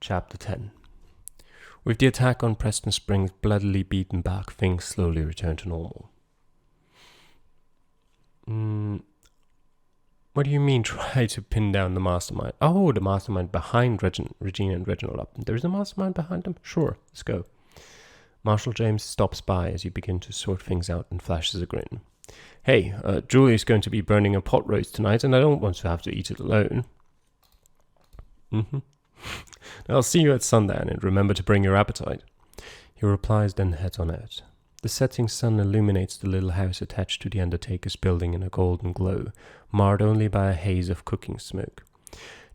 Chapter 10. With the attack on Preston Springs bloodily beaten back, things slowly return to normal. What do you mean try to pin down the mastermind? Oh, the mastermind behind Regina and Reginald Upton. There is a mastermind behind them? Sure, let's go. Marshal James stops by as you begin to sort things out and flashes a grin. Hey, Julie's going to be burning a pot roast tonight and I don't want to have to eat it alone. I'll see you at sundown and remember to bring your appetite. He replies, then heads on out. The setting sun illuminates the little house attached to the undertaker's building in a golden glow, marred only by a haze of cooking smoke.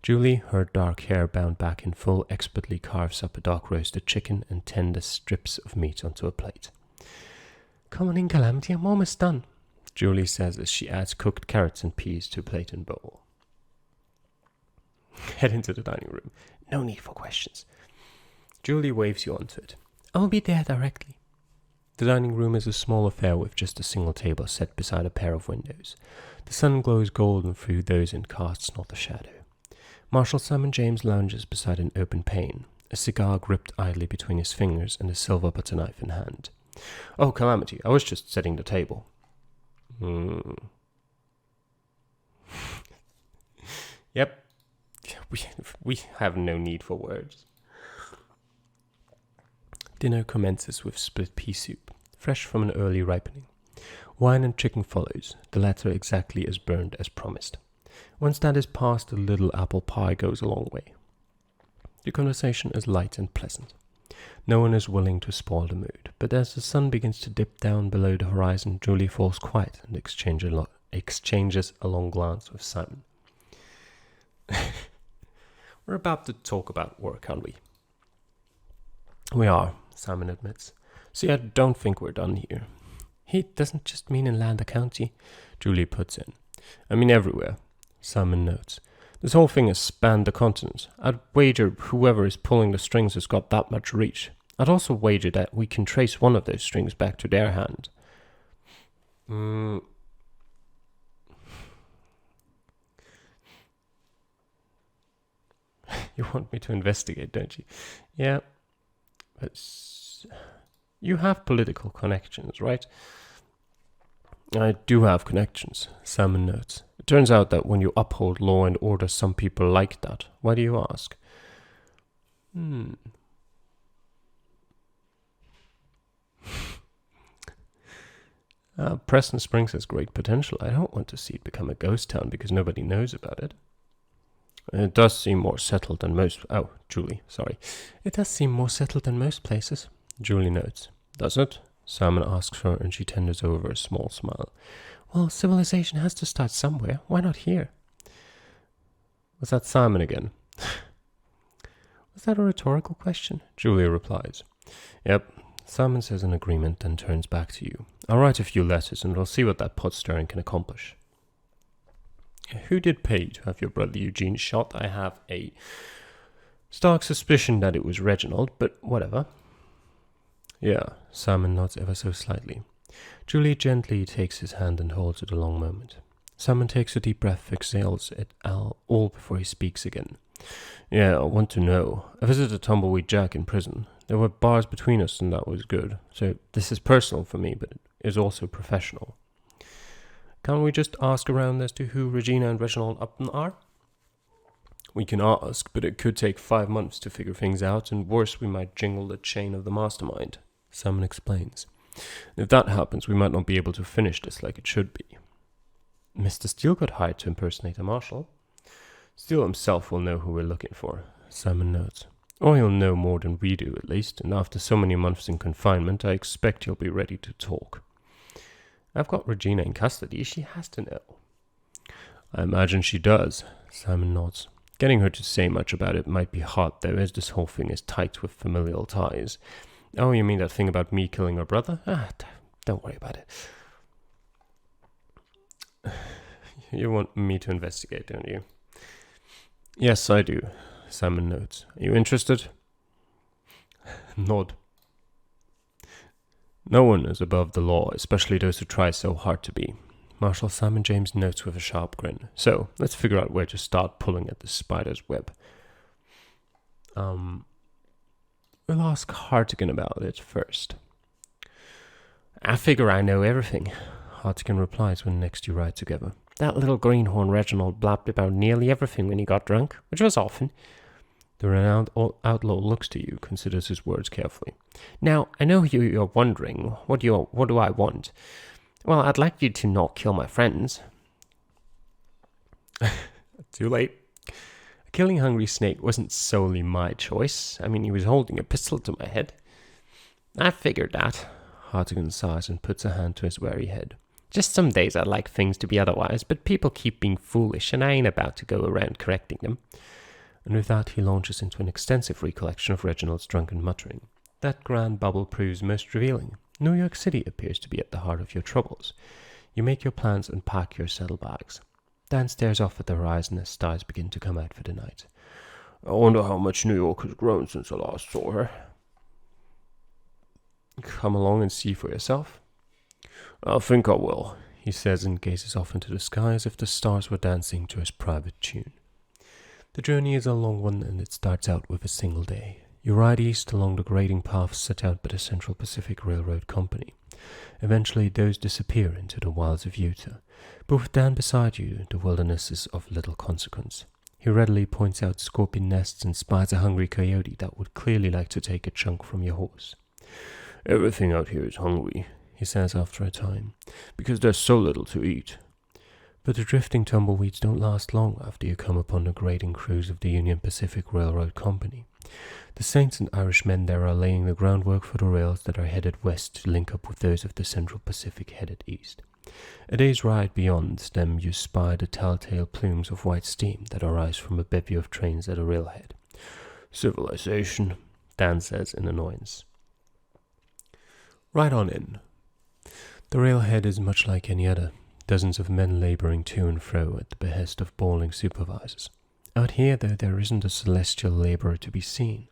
Julie, her dark hair bound back in full, expertly carves up a dark-roasted chicken and tender strips of meat onto a plate. Come on in, Calamity, I'm almost done, Julie says as she adds cooked carrots and peas to plate and bowl. Head into the dining room. No need for questions. Julie waves you onto it. I'll be there directly. The dining room is a small affair with just a single table set beside a pair of windows. The sun glows golden through those and casts not a shadow. Marshal Simon James lounges beside an open pane, a cigar gripped idly between his fingers and a silver butter knife in hand. Oh, Calamity, I was just setting the table. Yep. We have no need for words. Dinner commences with split pea soup, fresh from an early ripening. Wine and chicken follows, the latter exactly as burned as promised. Once that is passed, a little apple pie goes a long way. The conversation is light and pleasant. No one is willing to spoil the mood, but as the sun begins to dip down below the horizon, Julie falls quiet and exchanges a long glance with Simon. We're about to talk about work, aren't we? We are, Simon admits. See, I don't think we're done here. He doesn't just mean in Lander County, Julie puts in. I mean everywhere, Simon notes. This whole thing has spanned the continent. I'd wager whoever is pulling the strings has got that much reach. I'd also wager that we can trace one of those strings back to their hand. You want me to investigate, don't you? Yeah. But you have political connections, right? I do have connections, Simon notes. It turns out that when you uphold law and order, some people like that. Why do you ask? Preston Springs has great potential. I don't want to see it become a ghost town because nobody knows about it. It does seem more settled than most... Oh, Julie, sorry. It does seem more settled than most places, Julie notes. Does it? Simon asks her and she tenders over a small smile. Well, civilization has to start somewhere. Why not here? Was that Simon again? Was that a rhetorical question? Julia replies. Yep. Simon says in agreement, then turns back to you. I'll write a few letters and we'll see what that pot stirring can accomplish. Who did pay to have your brother Eugene shot? I have a stark suspicion that it was Reginald, but whatever. Yeah, Simon nods ever so slightly. Julie gently takes his hand and holds it a long moment. Simon takes a deep breath, exhales it all before he speaks again. Yeah, I want to know. I visited Tumbleweed Jack in prison. There were bars between us and that was good. So this is personal for me, but it is also professional. Can't we just ask around as to who Regina and Reginald Upton are? We can ask, but it could take 5 months to figure things out, and worse, we might jingle the chain of the mastermind, Simon explains. If that happens, we might not be able to finish this like it should be. Mr. Steele got hired to impersonate a marshal. Steele himself will know who we're looking for, Simon notes. Or he'll know more than we do, at least, and after so many months in confinement, I expect he'll be ready to talk. I've got Regina in custody. She has to know. I imagine she does, Simon nods. Getting her to say much about it might be hard, though, as this whole thing is tight with familial ties. Oh, you mean that thing about me killing her brother? Don't worry about it. You want me to investigate, don't you? Yes, I do, Simon notes. Are you interested? Nod. No one is above the law, especially those who try so hard to be. Marshal Simon James notes with a sharp grin. So, let's figure out where to start pulling at the spider's web. We'll ask Hartigan about it first. I figure I know everything, Hartigan replies when next you ride together. That little greenhorn Reginald blabbed about nearly everything when he got drunk, which was often. The renowned outlaw looks to you, considers his words carefully. Now, I know you're wondering, what do I want? Well, I'd like you to not kill my friends. Too late. A killing hungry snake wasn't solely my choice. I mean, he was holding a pistol to my head. I figured that. Hartigan sighs and puts a hand to his weary head. Just some days I'd like things to be otherwise, but people keep being foolish, and I ain't about to go around correcting them. And with that he launches into an extensive recollection of Reginald's drunken muttering. That grand bubble proves most revealing. New York City appears to be at the heart of your troubles. You make your plans and pack your saddlebags. Dan stares off at the horizon as stars begin to come out for the night. I wonder how much New York has grown since I last saw her. Come along and see for yourself. I think I will, he says and gazes off into the sky as if the stars were dancing to his private tune. The journey is a long one and it starts out with a single day. You ride east along the grading paths set out by the Central Pacific Railroad Company. Eventually those disappear into the wilds of Utah, but with Dan beside you, the wilderness is of little consequence. He readily points out scorpion nests and spies a hungry coyote that would clearly like to take a chunk from your horse. Everything out here is hungry, he says after a time, because there's so little to eat. But the drifting tumbleweeds don't last long after you come upon the grading crews of the Union Pacific Railroad Company. The Saints and Irishmen there are laying the groundwork for the rails that are headed west to link up with those of the Central Pacific headed east. A day's ride beyond them you spy the telltale plumes of white steam that arise from a bevy of trains at a railhead. Civilization, Dan says in annoyance. Right on in. The railhead is much like any other, dozens of men laboring to and fro at the behest of bawling supervisors. Out here, though, there isn't a celestial laborer to be seen.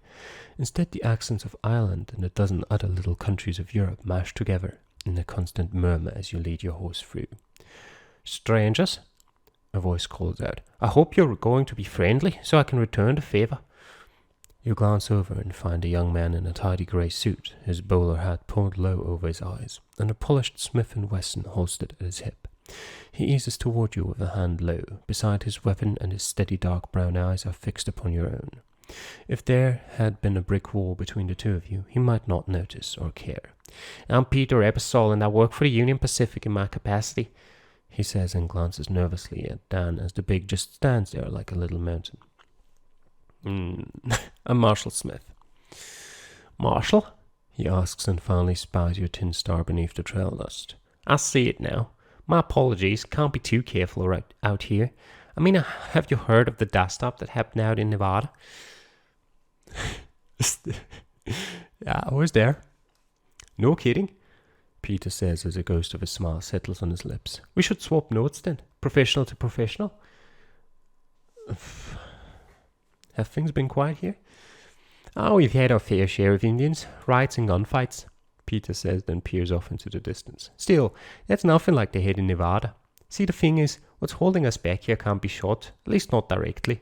Instead, the accents of Ireland and a dozen other little countries of Europe mash together in a constant murmur as you lead your horse through. Strangers, a voice calls out, I hope you're going to be friendly so I can return the favour. You glance over and find a young man in a tidy grey suit, his bowler hat pulled low over his eyes, and a polished Smith & Wesson holstered at his hip. He eases toward you with a hand low, beside his weapon, and his steady dark brown eyes are fixed upon your own. If there had been a brick wall between the two of you, he might not notice or care. I'm Peter Ebersol, and I work for the Union Pacific in my capacity, he says and glances nervously at Dan as the big just stands there like a little mountain. I'm Marshall Smith. Marshall? He asks and finally spies your tin star beneath the trail dust. I see it now. My apologies, can't be too careful out here. I mean, have you heard of the dust-up that happened out in Nevada? Yeah, I was there. No kidding, Peter says as a ghost of a smile settles on his lips. We should swap notes then, professional to professional. Have things been quiet here? Oh, we've had our fair share of Indians, riots and gunfights, Peter says, then peers off into the distance. Still, that's nothing like they had in Nevada. See, the thing is, what's holding us back here can't be shot, at least not directly.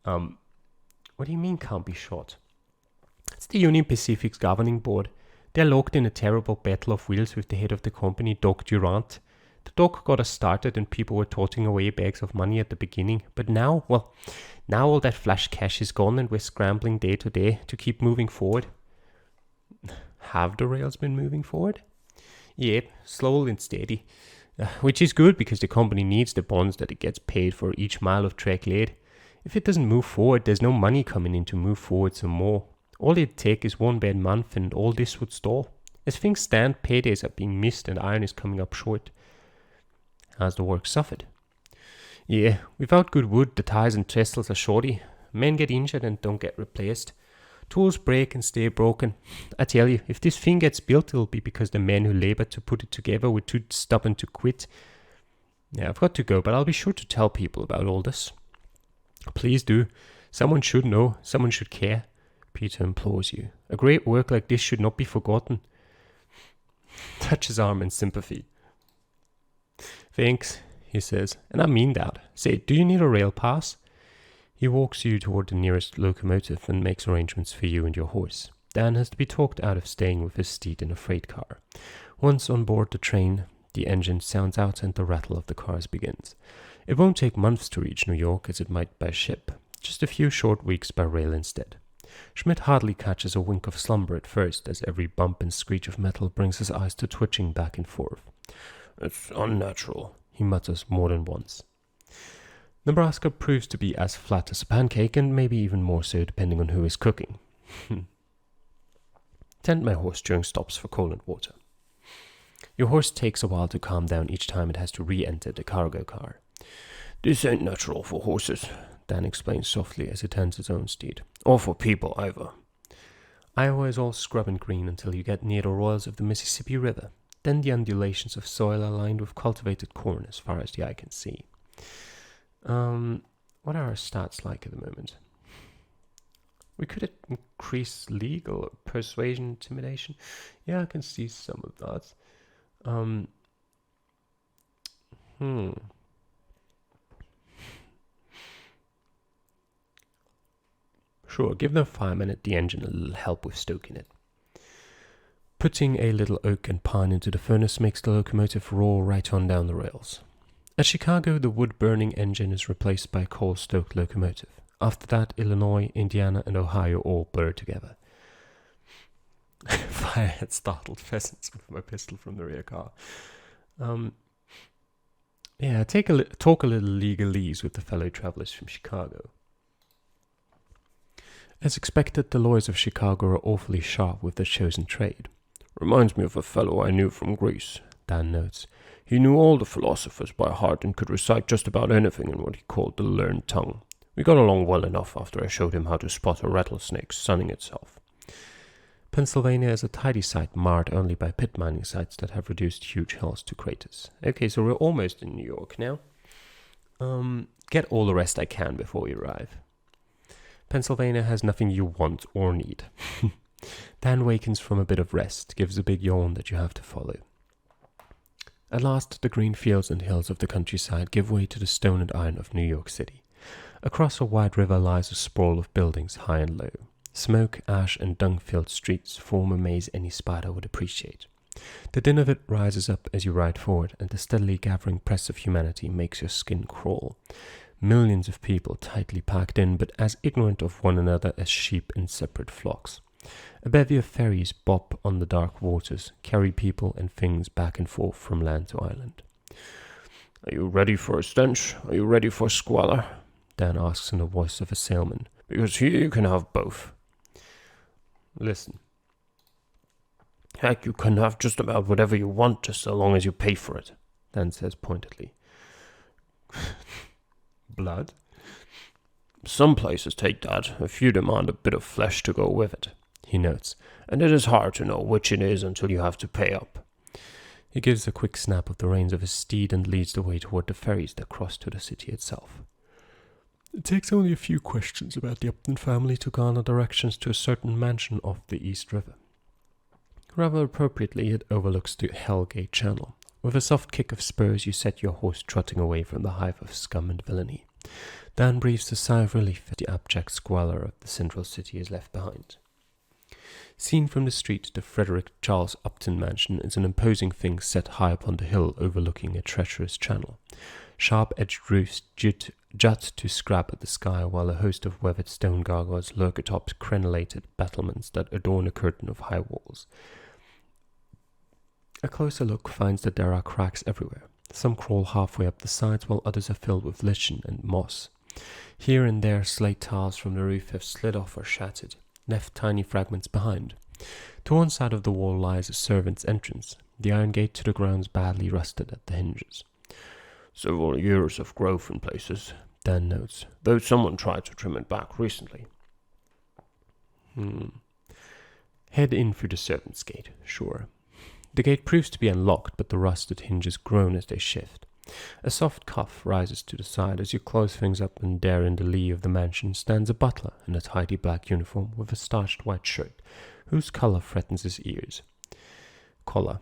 What do you mean can't be shot? It's the Union Pacific's governing board. They're locked in a terrible battle of wills with the head of the company, Doc Durant. The doc got us started and people were toting away bags of money at the beginning, but now all that flash cash is gone and we're scrambling day to day to keep moving forward. Have the rails been moving forward? Yep, slowly and steady. Which is good because the company needs the bonds that it gets paid for each mile of track laid. If it doesn't move forward, there's no money coming in to move forward some more. All it'd take is one bad month and all this would stall. As things stand, paydays are being missed and iron is coming up short. Has the work suffered? Yeah, without good wood, the ties and trestles are shoddy. Men get injured and don't get replaced. Tools break and stay broken. I tell you, if this thing gets built, it'll be because the men who labored to put it together were too stubborn to quit. Yeah, I've got to go, but I'll be sure to tell people about all this. Please do. Someone should know. Someone should care. Peter implores you. A great work like this should not be forgotten. Touch his arm in sympathy. Thanks, he says, and I mean that. Say, do you need a rail pass? He walks you toward the nearest locomotive and makes arrangements for you and your horse. Dan has to be talked out of staying with his steed in a freight car. Once on board the train, the engine sounds out and the rattle of the cars begins. It won't take months to reach New York as it might by ship, just a few short weeks by rail instead. Schmidt hardly catches a wink of slumber at first, as every bump and screech of metal brings his eyes to twitching back and forth. "It's unnatural," he mutters more than once. Nebraska proves to be as flat as a pancake, and maybe even more so depending on who is cooking. Tend my horse during stops for coal and water. Your horse takes a while to calm down each time it has to re-enter the cargo car. "This ain't natural for horses," Dan explains softly as he tends his own steed. "Or for people, either." Iowa is all scrub and green until you get near the royals of the Mississippi River. Then the undulations of soil are lined with cultivated corn as far as the eye can see. What are our stats like at the moment? We could increase legal persuasion, intimidation. Yeah, I can see some of that. Sure, give the fireman at the engine a little help with stoking it. Putting a little oak and pine into the furnace makes the locomotive roar right on down the rails. At Chicago, the wood-burning engine is replaced by a coal-stoked locomotive. After that, Illinois, Indiana, and Ohio all blur together. Fire had startled pheasants with my pistol from the rear car. Talk a little legalese with the fellow travelers from Chicago. As expected, the lawyers of Chicago are awfully sharp with their chosen trade. "Reminds me of a fellow I knew from Greece," Dan notes. "He knew all the philosophers by heart and could recite just about anything in what he called the learned tongue. We got along well enough after I showed him how to spot a rattlesnake sunning itself." Pennsylvania is a tidy site marred only by pit mining sites that have reduced huge hills to craters. Okay, so we're almost in New York now. Get all the rest I can before we arrive. Pennsylvania has nothing you want or need. Dan wakens from a bit of rest, gives a big yawn that you have to follow. At last, the green fields and hills of the countryside give way to the stone and iron of New York City. Across a wide river lies a sprawl of buildings, high and low. Smoke, ash, and dung-filled streets form a maze any spider would appreciate. The din of it rises up as you ride forward, and the steadily gathering press of humanity makes your skin crawl. Millions of people tightly packed in, but as ignorant of one another as sheep in separate flocks. A bevy of ferries bob on the dark waters, carry people and things back and forth from land to island. "Are you ready for a stench? Are you ready for squalor?" Dan asks in the voice of a sailman. "Because here you can have both." "Listen. Heck, you can have just about whatever you want, just so long as you pay for it," Dan says pointedly. "Blood?" "Some places take that. A few demand a bit of flesh to go with it," he notes, "and it is hard to know which it is until you have to pay up." He gives a quick snap of the reins of his steed and leads the way toward the ferries that cross to the city itself. It takes only a few questions about the Upton family to garner directions to a certain mansion off the East River. Rather appropriately, it overlooks the Hellgate Channel. With a soft kick of spurs, you set your horse trotting away from the hive of scum and villainy. Dan breathes a sigh of relief as the abject squalor of the central city is left behind. Seen from the street, the Fredrick Charles Upton mansion is an imposing thing set high upon the hill overlooking a treacherous channel. Sharp-edged roofs jut to scrap at the sky, while a host of weathered stone gargoyles lurk atop crenellated battlements that adorn a curtain of high walls. A closer look finds that there are cracks everywhere. Some crawl halfway up the sides, while others are filled with lichen and moss. Here and there, slate tiles from the roof have slid off or shattered, left tiny fragments behind. To one side of the wall lies a servant's entrance, the iron gate to the grounds badly rusted at the hinges. "Several years of growth in places," Dan notes, "though someone tried to trim it back recently." Head in through the servant's gate, sure. The gate proves to be unlocked, but the rusted hinges groan as they shift. A soft cough rises to the side as you close things up, and there in the lee of the mansion stands a butler in a tidy black uniform with a starched white shirt, whose color threatens his ears. Collar.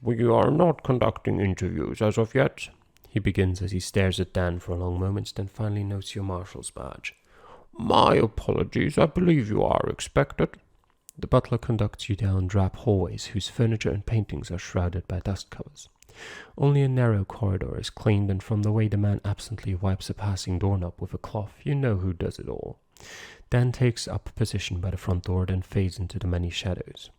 "We are not conducting interviews as of yet," He begins as he stares at Dan for a long moment, then finally notes your marshal's badge. My apologies, I believe you are expected. The butler conducts you down drab hallways whose furniture and paintings are shrouded by dust covers. Only a narrow corridor is cleaned, and from the way the man absently wipes a passing doorknob with a cloth, you know who does it all. Dan takes up position by the front door, then fades into the many shadows.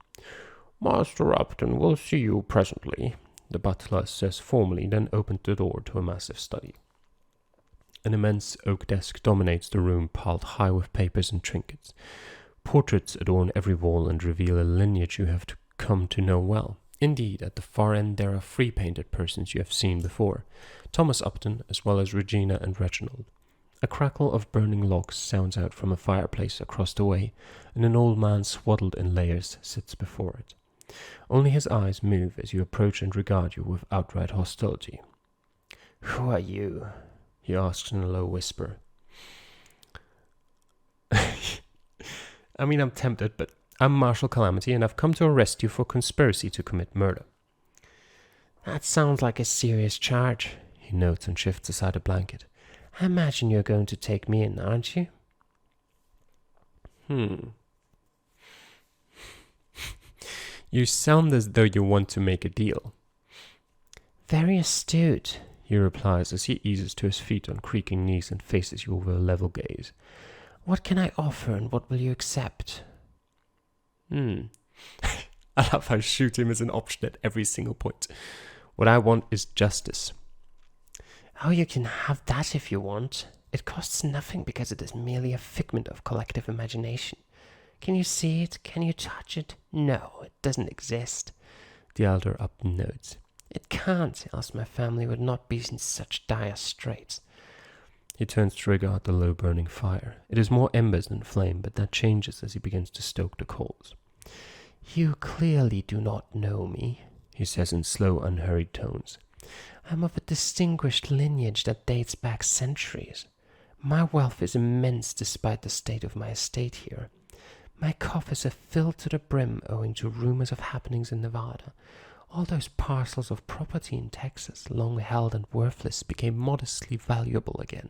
Master Upton will see you presently, the butler says formally, then opens the door to a massive study. An immense oak desk dominates the room, piled high with papers and trinkets. Portraits adorn every wall and reveal a lineage you have come to know well. Indeed, at the far end there are 3 painted persons you have seen before, Thomas Upton, as well as Regina and Reginald. A crackle of burning logs sounds out from a fireplace across the way, and an old man swaddled in layers sits before it. Only his eyes move as you approach and regard you with outright hostility. "Who are you?" he asks in a low whisper. I'm tempted, but I'm Marshal Calamity, and I've come to arrest you for conspiracy to commit murder. That sounds like a serious charge, he notes and shifts aside a blanket. I imagine you're going to take me in, aren't you? You sound as though you want to make a deal. Very astute, he replies as he eases to his feet on creaking knees and faces you with a level gaze. What can I offer, and what will you accept? I love how shoot him is an option at every single point. What I want is justice. Oh, you can have that if you want. It costs nothing because it is merely a figment of collective imagination. Can you see it? Can you touch it? No, it doesn't exist. The elder Upton nods. It can't, else my family would not be in such dire straits. He turns to regard the low-burning fire. It is more embers than flame, but that changes as he begins to stoke the coals. You clearly do not know me, he says in slow, unhurried tones. I am of a distinguished lineage that dates back centuries. My wealth is immense despite the state of my estate here. My coffers are filled to the brim owing to rumors of happenings in Nevada. All those parcels of property in Texas, long held and worthless, became modestly valuable again.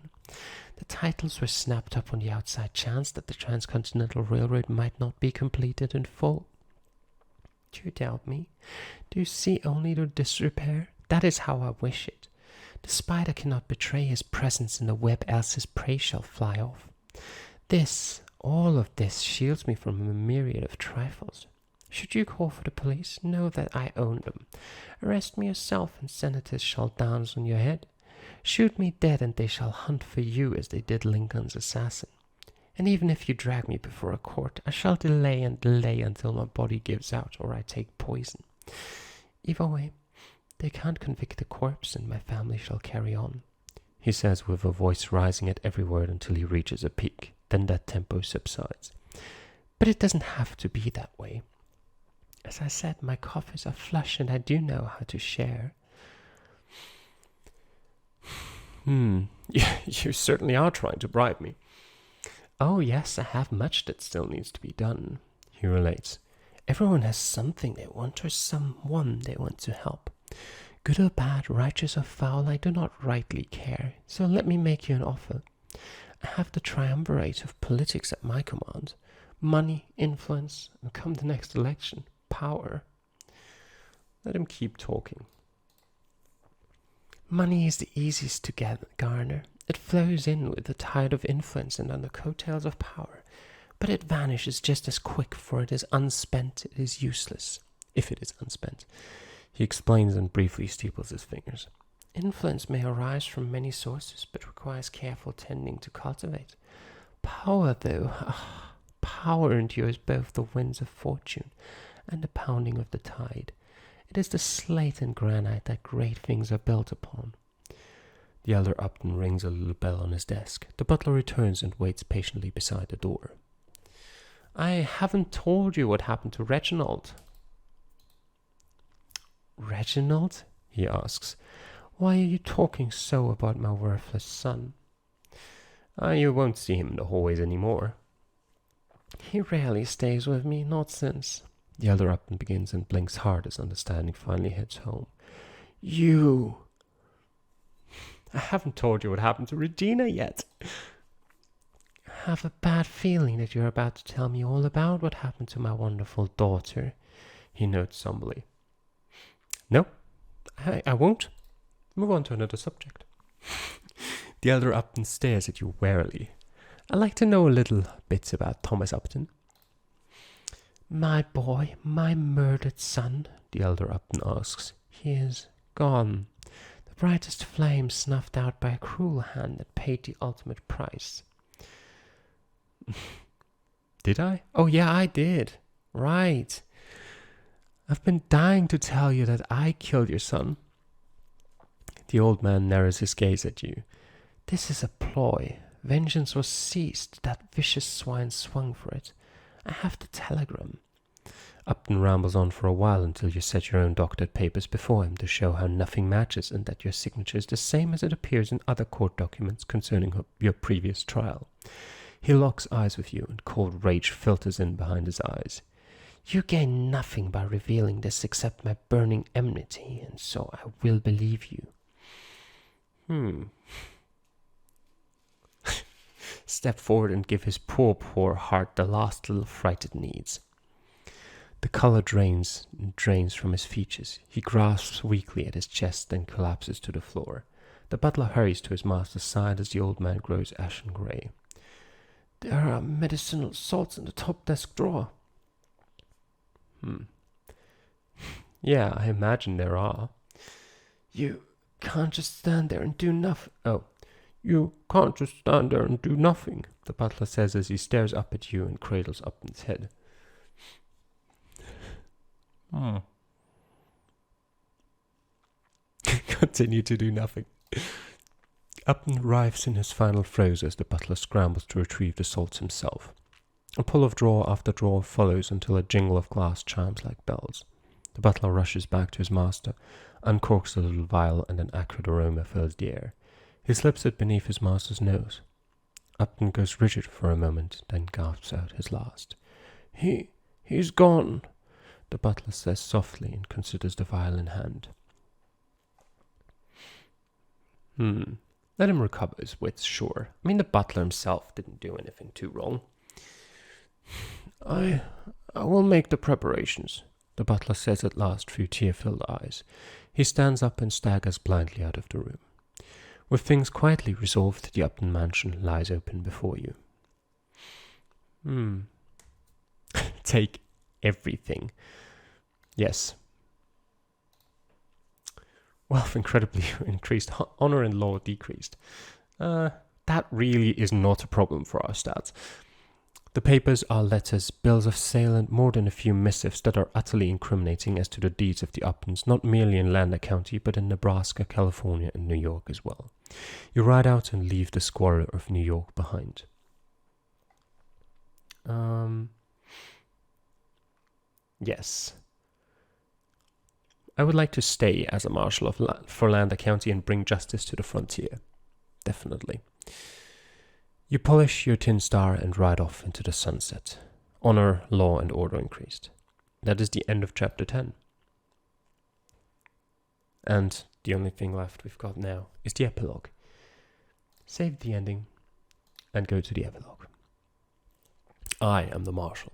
The titles were snapped up on the outside chance that the Transcontinental Railroad might not be completed in full. Do you doubt me? Do you see only the disrepair? That is how I wish it. The spider cannot betray his presence in the web, else his prey shall fly off. All of this shields me from a myriad of trifles. Should you call for the police, know that I own them. Arrest me yourself, and senators shall dance on your head. Shoot me dead, and they shall hunt for you as they did Lincoln's assassin. And even if you drag me before a court, I shall delay and delay until my body gives out or I take poison. Either way, they can't convict the corpse, and my family shall carry on, he says with a voice rising at every word until he reaches a peak. Then that tempo subsides. But it doesn't have to be that way. As I said, my coffers are flush, and I do know how to share. You certainly are trying to bribe me. Oh, yes, I have much that still needs to be done, he relates. Everyone has something they want or someone they want to help. Good or bad, righteous or foul, I do not rightly care, so let me make you an offer. I have the triumvirate of politics at my command. Money, influence, and come the next election, power. Let him keep talking. Money is the easiest to garner. It flows in with the tide of influence and on the coattails of power. But it vanishes just as quick, for it is unspent, it is useless, if it is unspent. He explains and briefly steeples his fingers. Influence may arise from many sources, but requires careful tending to cultivate. Power, though, power endures both the winds of fortune and the pounding of the tide. It is the slate and granite that great things are built upon. The elder Upton rings a little bell on his desk. The butler returns and waits patiently beside the door. I haven't told you what happened to Reginald. Reginald? He asks. Why are you talking so about my worthless son? You won't see him in the hallways anymore. He rarely stays with me, not since. The elder Upton begins and blinks hard as understanding finally hits home. You! I haven't told you what happened to Regina yet. I have a bad feeling that you're about to tell me all about what happened to my wonderful daughter, he notes somberly. No, I won't. Move on to another subject. The elder Upton stares at you warily. I'd like to know a little bit about Thomas Upton. My boy, my murdered son, the elder Upton asks. He is gone. The brightest flame snuffed out by a cruel hand that paid the ultimate price. Did I? Oh, yeah, I did. Right. I've been dying to tell you that I killed your son. The old man narrows his gaze at you. This is a ploy. Vengeance was seized. That vicious swine swung for it. I have the telegram. Upton rambles on for a while until you set your own doctored papers before him to show how nothing matches and that your signature is the same as it appears in other court documents concerning your previous trial. He locks eyes with you, and cold rage filters in behind his eyes. You gain nothing by revealing this except my burning enmity, and so I will believe you. Step forward and give his poor heart the last little fright it needs. The color drains from his features. He grasps weakly at his chest, then collapses to the floor. The butler hurries to his master's side as the old man grows ashen grey. There are medicinal salts in the top desk drawer. Yeah, I imagine there are. You can't just stand there and do nothing. Oh, you can't just stand there and do nothing, the butler says as he stares up at you and cradles Upton's head. Continue to do nothing. Upton writhes in his final throes as the butler scrambles to retrieve the salts himself. A pull of drawer after drawer follows until a jingle of glass chimes like bells. The butler rushes back to his master, uncorks the little vial, and an acrid aroma fills the air. He slips it beneath his master's nose. Upton goes rigid for a moment, then gasps out his last. He's gone, the butler says softly and considers the vial in hand. Let him recover his wits, sure. I mean, the butler himself didn't do anything too wrong. I will make the preparations, the butler says at last through tear-filled eyes. He stands up and staggers blindly out of the room. With things quietly resolved, the Upton mansion lies open before you. Take everything. Yes. Wealth incredibly increased, honor and law decreased. That really is not a problem for our stats. The papers are letters, bills of sale, and more than a few missives that are utterly incriminating as to the deeds of the Uptons, not merely in Lander County, but in Nebraska, California, and New York as well. You ride out and leave the squalor of New York behind. Yes. I would like to stay as a marshal for Lander County and bring justice to the frontier. Definitely. You polish your tin star and ride off into the sunset. Honor, law, and order increased. That is the end of chapter 10. And the only thing left we've got now is the epilogue. Save the ending and go to the epilogue. I am the marshal.